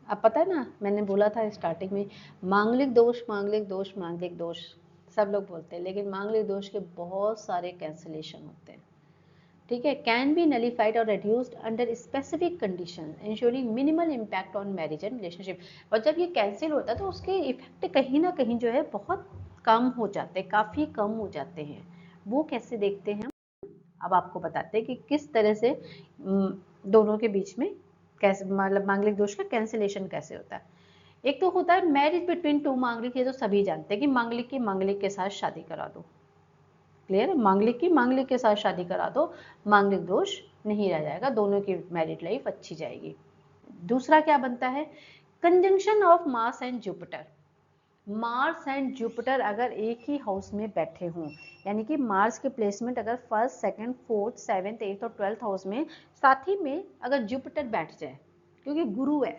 अब पता है ना, मैंने बोला था स्टार्टिंग में, मांगलिक दोष मांगलिक दोष मांगलिक दोष सब लोग बोलते हैं, लेकिन मांगलिक दोष के बहुत सारे कैंसिलेशन होते हैं, ठीक है। कैन बी नलिफाइड और reduced under specific condition ensuring minimal impact on marriage and relationship. और जब ये कैंसिल होता है तो उसके इफेक्ट कहीं ना कहीं जो है बहुत कम हो जाते हैं, काफ़ी कम हो जाते हैं। वो कैसे देखते हैं, अब आपको बताते हैं कि किस तरह से दोनों के बीच में कैसे, मतलब मांगलिक दोष का कैंसिलेशन कैसे होता है। एक तो होता है मैरिज बिटवीन टू मांगलिक, ये तो सभी जानते हैं कि मांगलिक की मांगलिक के साथ शादी करा दो, क्लियर है, मांगलिक की मांगलिक के साथ शादी करा दो, मांगलिक दोष नहीं रह जाएगा, दोनों की मैरिड लाइफ अच्छी जाएगी। दूसरा क्या बनता है, conjunction of Mars and Jupiter. Mars and Jupiter अगर एक ही हाउस में बैठे हों, यानी कि मार्स के प्लेसमेंट अगर first second fourth seventh eighth और ट्वेल्थ हाउस में, साथ ही में अगर जुपिटर बैठ जाए, क्योंकि गुरु है,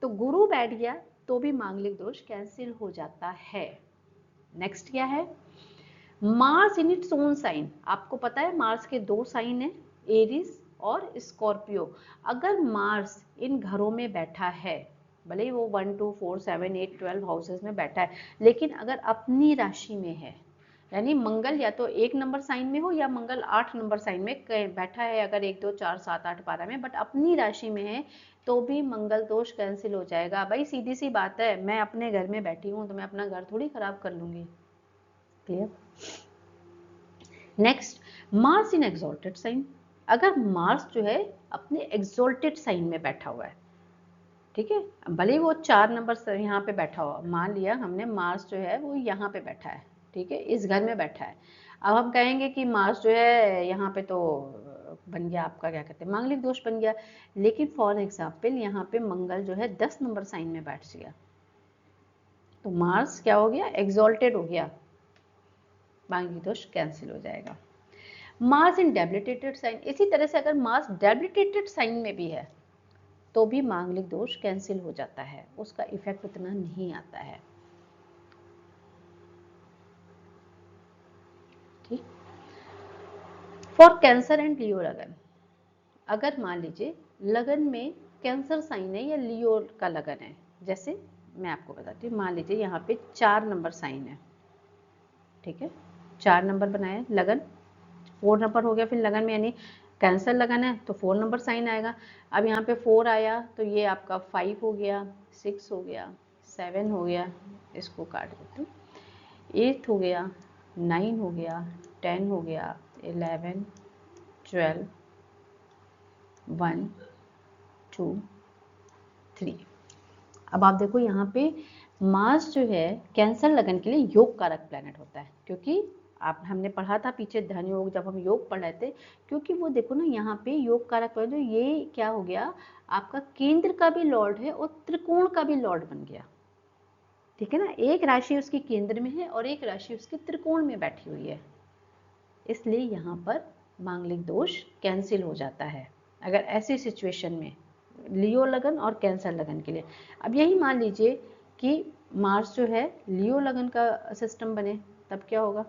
तो गुरु बैठ गया तो भी मांगलिक दोष कैंसिल हो जाता है। नेक्स्ट क्या है, Mars in its own sign. आपको पता है मार्स के दो साइन है, एरिस और स्कॉर्पियो। अगर मार्स इन घरों में बैठा है, भले ही वो 1 2 4 7 8 12 हाउसेस में बैठा है, लेकिन अगर अपनी राशि में है, यानी मंगल या तो 1 नंबर साइन में हो या मंगल 8 नंबर साइन में बैठा है, अगर 1 2 4 7 8 12 में, बट अपनी राशि में है, तो भी मंगल दोष कैंसिल हो जाएगा। भाई सीधी सी बात है, मैं अपने घर में बैठी हूँ तो मैं अपना घर थोड़ी खराब कर लूंगी, क्लियर। नेक्स्ट, मार्स इन एक्सॉल्टेड साइन। अगर मार्स जो है अपने एक्सॉल्टेड साइन में बैठा हुआ है, ठीक है, भले वो 4 नंबर यहाँ पे बैठा हुआ, मान लिया हमने मार्स जो है वो यहाँ पे बैठा है, ठीक है, इस घर में बैठा है। अब हम कहेंगे कि मार्स जो है यहाँ पे तो बन गया आपका, क्या कहते हैं, मांगलिक दोष बन गया, लेकिन फॉर एग्जाम्पल यहाँ पे मंगल जो है 10 नंबर साइन में बैठ गया, तो मार्स क्या हो गया, एक्सॉल्टेड हो गया, मांगलिक दोष कैंसिल हो जाएगा। मार्स इन डेबिलिटेटेड साइन, इसी तरह से अगर मार्स डेबिलिटेटेड साइन में भी है तो भी मांगलिक दोष कैंसिल हो जाता है, उसका इफेक्ट उतना नहीं आता है, ठीक। फॉर कैंसर एंड लियो लगन, अगर मान लीजिए लगन में कैंसर साइन है या लियो का लगन है, जैसे मैं आपको बताती हूँ, मान लीजिए यहाँ पे 4 नंबर साइन है, ठीक है, 4 नंबर बनाया लगन, 4 नंबर हो गया, फिर लगन में यानी कैंसर लगन है तो 4 नंबर साइन आएगा। अब यहाँ पे 4 आया तो ये आपका 5 हो गया, 6 हो गया, 7 हो गया, इसको काट देते हैं, 8 हो गया, 9 हो गया, 10 हो गया, 11 12 1 2 3। अब आप देखो यहाँ पे मार्स जो है कैंसर लगन के लिए योग कारक प्लैनेट होता है, क्योंकि आप हमने पढ़ा था पीछे धन योग, जब हम योग पढ़ रहे थे, क्योंकि वो देखो ना यहाँ पे योग कारक प्लैनेट, जो ये क्या हो गया, आपका केंद्र का भी लॉर्ड है और त्रिकोण का भी लॉर्ड बन गया, ठीक है ना, एक राशि उसकी केंद्र में है और एक राशि उसके त्रिकोण में बैठी हुई है, इसलिए यहाँ पर मांगलिक दोष कैंसिल हो जाता है अगर ऐसी सिचुएशन में, लियो लगन और कैंसर लगन के लिए। अब यही मान लीजिए कि मार्स जो है लियो लगन का सिस्टम बने, तब क्या होगा,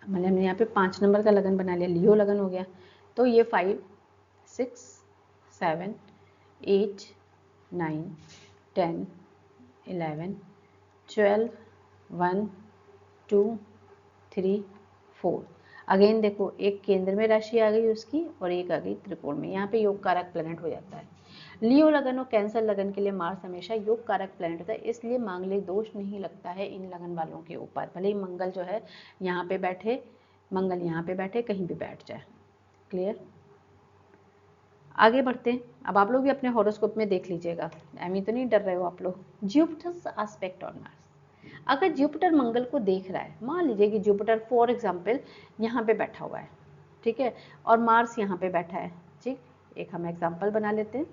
मतलब हमने यहाँ पे 5 नंबर का लगन बना लिया, लियो लगन हो गया, तो ये 5 6 7 8 9 10 11 12 1 2 3 4। अगेन देखो एक केंद्र में राशि आ गई उसकी और एक आ गई त्रिकोण में, यहाँ पे योग कारक प्लैनेट हो जाता है। लियो लगन और कैंसर लगन के लिए मार्स हमेशा योग कारक प्लैनेट होता है, इसलिए मांगलिक दोष नहीं लगता है इन लगन वालों के ऊपर, भले ही मंगल जो है यहाँ पे बैठे, मंगल यहाँ पे बैठे, कहीं भी बैठ जाए, क्लियर। आगे बढ़ते हैं, अब आप लोग भी अपने हॉरोस्कोप में देख लीजिएगा, एमी तो नहीं डर रहे हो आप लोग। जुपिटर्स एस्पेक्ट ऑन मार्स, अगर जुपिटर मंगल को देख रहा है, मान लीजिए कि जुपिटर फॉर एग्जाम्पल यहाँ पे बैठा हुआ है, ठीक है, और मार्स यहाँ पे बैठा है, ठीक, एक हम एग्जाम्पल बना लेते हैं,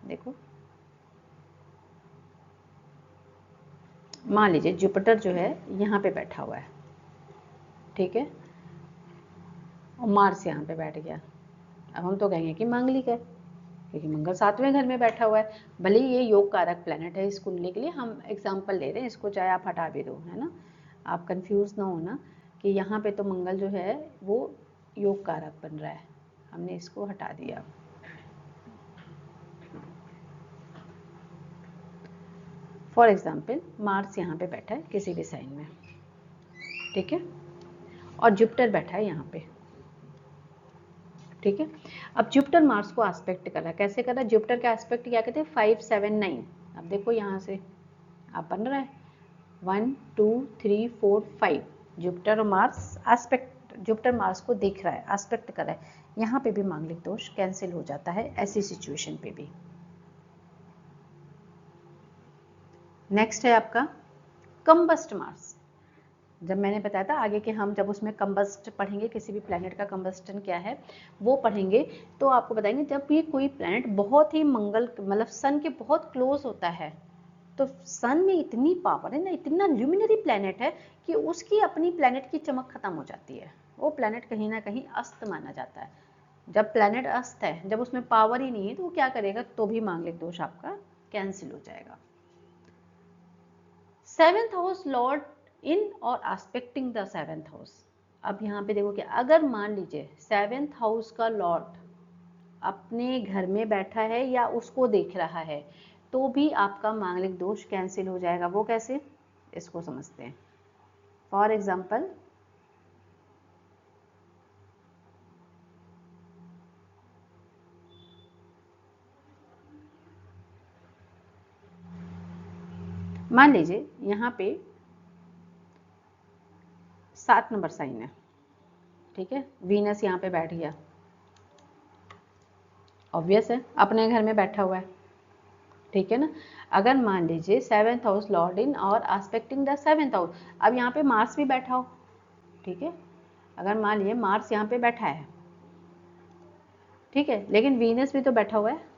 देखो मान लीजिए जुपिटर जो है यहाँ पे बैठा हुआ है, ठीक है, और मार्स यहाँ पे बैठ गया, अब हम तो कहेंगे कि मांगलिक है, क्योंकि मंगल 7वें घर में बैठा हुआ है। भले ही ये योग कारक प्लैनेट है इस कुंडली के लिए, हम एग्जाम्पल ले रहे हैं, इसको चाहे आप हटा भी दो, है ना, आप कंफ्यूज ना होना कि यहाँ पे तो मंगल जो है वो योग कारक बन रहा है, हमने इसको हटा दिया। फॉर एग्जाम्पल मार्स यहाँ पे बैठा है किसी भी साइन में, ठीक है, और जुपिटर बैठा है यहाँ पे, ठीक है। अब जुपिटर मार्स को एस्पेक्ट कर रहा है, कैसे कर रहा है, जुपिटर का एस्पेक्ट क्या कहते हैं, 5 7 9। अब देखो यहाँ से आप बन रहा है 1 2 3 4 5, जुपिटर और मार्स एस्पेक्ट, जुपिटर मार्स को देख रहा है, एस्पेक्ट कर रहा है, यहाँ पे भी मांगलिक दोष कैंसिल हो जाता है ऐसी सिचुएशन पे भी। नेक्स्ट है आपका कंबस्ट मार्स। जब मैंने बताया था आगे कि हम जब उसमें कंबस्ट पढ़ेंगे, किसी भी प्लैनेट का कंबस्टन क्या है वो पढ़ेंगे, तो आपको बताएंगे जब भी कोई प्लैनेट बहुत ही मंगल मतलब सन के बहुत क्लोज होता है, तो सन में इतनी पावर है ना, इतना ल्यूमिनरी प्लैनेट है कि उसकी अपनी प्लैनेट की चमक खत्म हो जाती है, वो प्लैनेट कहीं ना कहीं अस्त माना जाता है। जब प्लैनेट अस्त है, जब उसमें पावर ही नहीं है, तो वो क्या करेगा, तो भी मांगलिक दोष आपका कैंसिल हो जाएगा। 7th हाउस लॉर्ड इन और एस्पेक्टिंग द 7th हाउस। अब यहाँ पे देखो कि अगर मान लीजिए 7th हाउस का लॉर्ड अपने घर में बैठा है या उसको देख रहा है, तो भी आपका मांगलिक दोष कैंसिल हो जाएगा। वो कैसे, इसको समझते हैं। फॉर एग्जाम्पल मान लीजिए यहाँ पे 7 नंबर साइन है, ठीक है, वीनस यहाँ पे बैठ गया, ऑब्वियस है अपने घर में बैठा हुआ है, ठीक है ना। अगर मान लीजिए 7th हाउस लॉर्ड इन और एस्पेक्टिंग द 7th हाउस, अब यहाँ पे मार्स भी बैठा हो, ठीक है, अगर मान लीजिए मार्स यहाँ पे बैठा है, ठीक है, लेकिन वीनस भी तो बैठा हुआ है,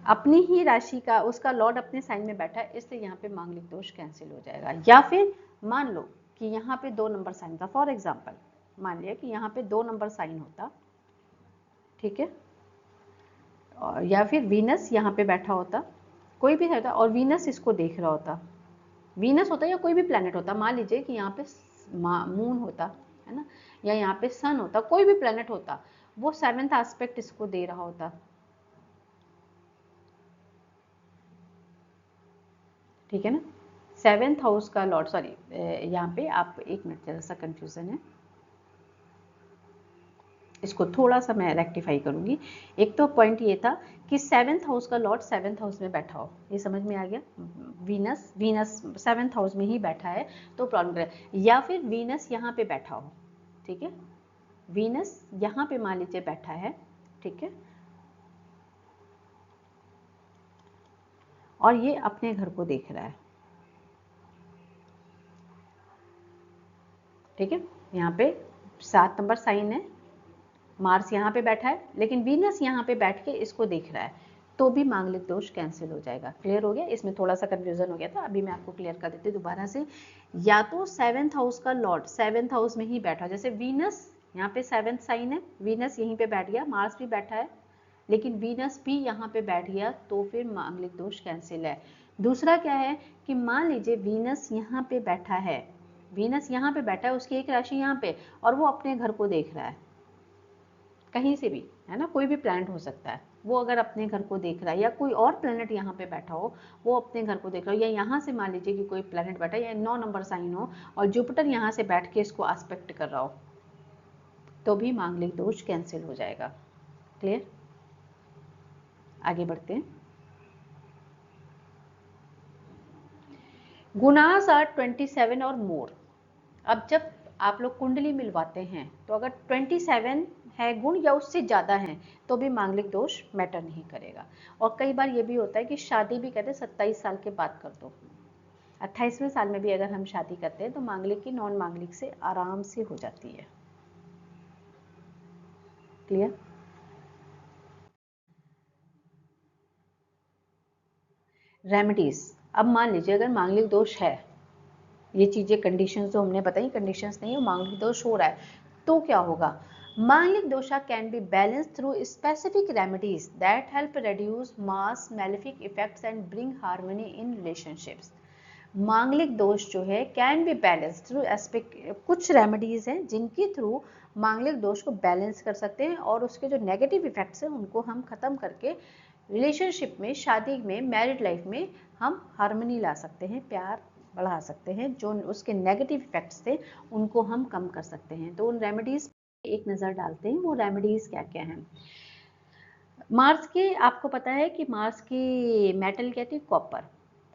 अपनी ही राशि का, उसका लॉर्ड अपने साइन में बैठा है, इसलिए यहाँ पे मांगलिक दोष कैंसिल हो जाएगा। या फिर मान लो कि यहाँ पे 2 नंबर साइन था, फॉर एग्जाम्पल मान लिया कि यहाँ पे 2 नंबर साइन होता, ठीक है, और या फिर वीनस यहाँ पे बैठा होता, कोई भी होता, और वीनस इसको देख रहा होता, वीनस होता या कोई भी प्लैनेट होता, मान लीजिए कि यहाँ पे मून होता है ना, या यहाँ पे सन होता, कोई भी प्लैनेट होता, वो 7th एस्पेक्ट इसको दे रहा होता, ठीक है ना। 7th हाउस का लॉर्ड, सॉरी यहाँ पे आप एक मिनट, जरा सा कंफ्यूजन है, इसको थोड़ा सा मैं रेक्टिफाई करूंगी। एक तो पॉइंट ये था कि 7th हाउस का लॉर्ड 7th हाउस में बैठा हो, ये समझ में आ गया, वीनस 7th हाउस में ही बैठा है तो प्रॉब्लम है, या फिर वीनस यहाँ पे बैठा हो, ठीक है, वीनस यहाँ पे मान लीजिए बैठा है, ठीक है, और ये अपने घर को देख रहा है, ठीक है, यहाँ पे 7 नंबर साइन है, मार्स यहाँ पे बैठा है, लेकिन वीनस यहाँ पे बैठ के इसको देख रहा है, तो भी मांगलिक दोष कैंसिल हो जाएगा। क्लियर हो गया, इसमें थोड़ा सा कंफ्यूजन हो गया था, अभी मैं आपको क्लियर कर देती हूँ दोबारा से। या तो 7th हाउस का लॉर्ड 7th हाउस में ही बैठा, जैसे वीनस यहाँ पे 7th साइन है, वीनस यहीं पे बैठ गया, मार्स भी बैठा है, लेकिन वीनस भी यहाँ पे बैठ गया, तो फिर मांगलिक दोष कैंसिल है। दूसरा क्या है कि मान लीजिए वीनस यहाँ पे बैठा है, वीनस यहाँ पे बैठा है, उसकी एक राशि यहाँ पे, और वो अपने घर को देख रहा है, कहीं से भी, है ना, कोई भी प्लैनेट हो सकता है, वो अगर अपने घर को देख रहा है, या कोई और प्लैनेट यहाँ पे बैठा हो वो अपने घर को देख रहा हो, या यहाँ से मान लीजिए कि कोई प्लैनेट बैठा है, या 9 नंबर साइन हो और जुपिटर यहाँ से बैठ के इसको एस्पेक्ट कर रहा हो, तो भी मांगलिक दोष कैंसिल हो जाएगा। क्लियर, आगे बढ़ते हैं। गुणास आर 27 और मोर। अब जब आप लोग कुंडली मिलवाते हैं, तो अगर 27 है गुण या उससे ज़्यादा हैं, तो भी मांगलिक दोष मैटर नहीं करेगा। और कई बार ये भी होता है कि शादी भी कहते हैं 27 साल के बाद कर दो, 28वें साल में भी अगर हम शादी करते हैं तो मांगलिक की नॉन मांगलिक से आराम से हो जाती है। Clear, remedies. अब मान लीजिए अगर मांगलिक दोष है, ये चीज़ें कंडीशंस जो हमने बताई कंडीशंस नहीं है, मांगलिक दोष हो रहा है, तो क्या होगा, Manglik dosha can be balanced through specific remedies that help reduce mass malefic effects and bring harmony in relationships. मांगलिक दोष जो है can be balance through aspect, कुछ रेमेडीज हैं जिनके थ्रू मांगलिक दोष को बैलेंस कर सकते हैं और उसके जो नेगेटिव इफेक्ट्स हैं उनको हम खत्म करके रिलेशनशिप में, शादी में, मैरिड लाइफ में हम हार्मनी ला सकते हैं, प्यार बढ़ा सकते हैं, जो उसके नेगेटिव इफेक्ट्स थे उनको हम कम कर सकते हैं। तो उन रेमेडीज एक नज़र डालते हैं, वो रेमेडीज क्या क्या हैं। मार्स के, आपको पता है कि मार्स की मेटल क्या थी, कॉपर,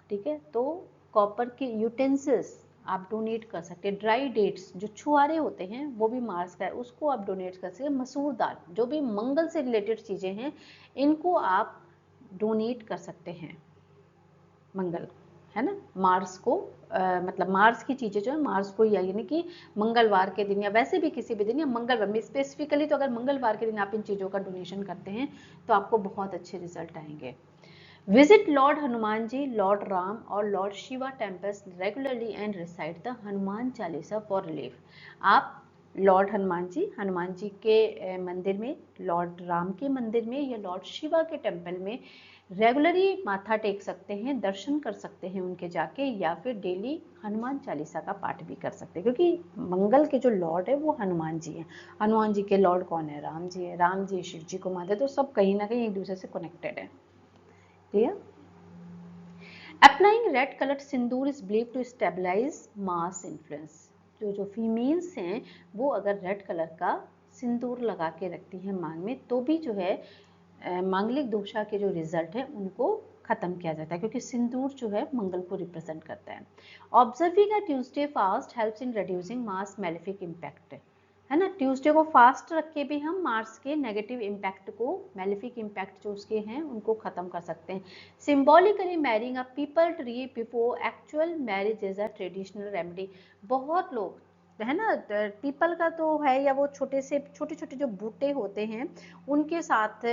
ठीक है। तो कॉपर के यूटेंसिल्स आप डोनेट कर सकते हैं। ड्राई डेट्स जो छुआरे होते हैं वो भी मार्स का है, उसको आप डोनेट कर सकते हैं। मसूर दाल, जो भी मंगल से रिलेटेड चीज़ें हैं इनको आप डोनेट कर सकते हैं मंगल, है ना, मार्स को मतलब मार्स की चीज़ें जो है मार्स को, यानी कि मंगलवार के दिन या वैसे भी किसी भी दिन या मंगलवार में स्पेसिफिकली, तो अगर मंगलवार के दिन आप इन चीज़ों का डोनेशन करते हैं तो आपको बहुत अच्छे रिजल्ट आएंगे। Visit Lord Hanuman ji, Lord Ram और Lord Shiva temples regularly and recite the Hanuman Chalisa for relief. आप लॉर्ड हनुमान जी के मंदिर में, लॉर्ड राम के मंदिर में या लॉर्ड शिवा के टेम्पल में रेगुलरली माथा टेक सकते हैं, दर्शन कर सकते हैं उनके जाके, या फिर डेली हनुमान चालीसा का पाठ भी कर सकते हैं, क्योंकि मंगल के जो लॉर्ड है वो हनुमान जी हैं। हनुमान जी के लॉर्ड कौन है, राम जी है, राम जी शिव जी को मानते हैं, तो सब कहीं ना कहीं एक दूसरे से कनेक्टेड है। Clear? Applying red colour sindoor is believe to stabilize Mars influence. जो फीमेल्स हैं वो अगर रेड कलर का सिंदूर लगा के रखती हैं मांग में, तो भी जो है मांगलिक दोषा के जो रिजल्ट है उनको खत्म किया जाता है, क्योंकि सिंदूर जो है मंगल को रिप्रेजेंट करता है। Observing a Tuesday fast helps in reducing mass malefic impact, है ना। ट्यूसडे को फास्ट रख के भी हम मार्स के नेगेटिव इम्पैक्ट को, मेलेफिक इम्पैक्ट जो उसके हैं उनको खत्म कर सकते हैं। Symbolically marrying a people tree before actual marriage is a traditional remedy. बहुत लोग, है ना, पीपल का तो है, या वो छोटे छोटे जो बूटे होते हैं उनके साथ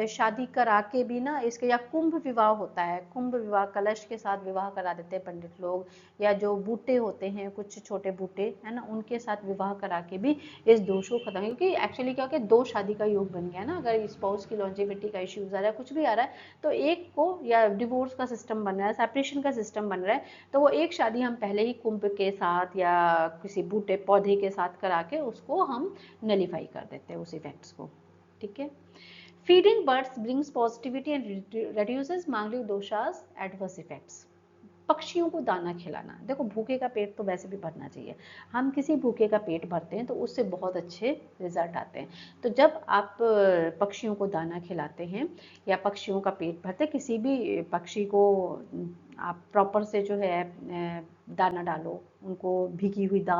शादी करा के भी ना, इसके, या कुंभ विवाह होता है, कुंभ विवाह कलश के साथ विवाह करा देते हैं पंडित लोग, या जो बूटे होते हैं कुछ छोटे बूटे, है ना, उनके साथ विवाह करा के भी इस दोष को खत्म, क्योंकि एक्चुअली क्या है, दो शादी का योग बन गया ना। अगर स्पाउस की लॉन्जेविटी का इश्यूज आ रहा है, कुछ भी आ रहा है, तो एक को, या डिवोर्स का सिस्टम बन रहा है, सेपरेशन का सिस्टम बन रहा है, तो वो एक शादी हम पहले ही कुंभ के साथ या किसी बूटे पौधे के साथ करा के उसको हम नलीफाई कर देते हैं उस इफेक्ट्स को, ठीक है। Feeding birds brings positivity and reduces मांगलिक दोषास एडवर्स इफेक्ट्स। पक्षियों को दाना खिलाना, देखो भूखे का पेट तो वैसे भी भरना चाहिए, हम किसी भूखे का पेट भरते हैं तो उससे बहुत अच्छे रिजल्ट आते हैं। तो जब आप पक्षियों को दाना खिलाते हैं या पक्षियों का पेट भरते, किसी भी पक्षी को आप प्रॉपर से जो है दाना डालो, उनको भीगी हुई दाल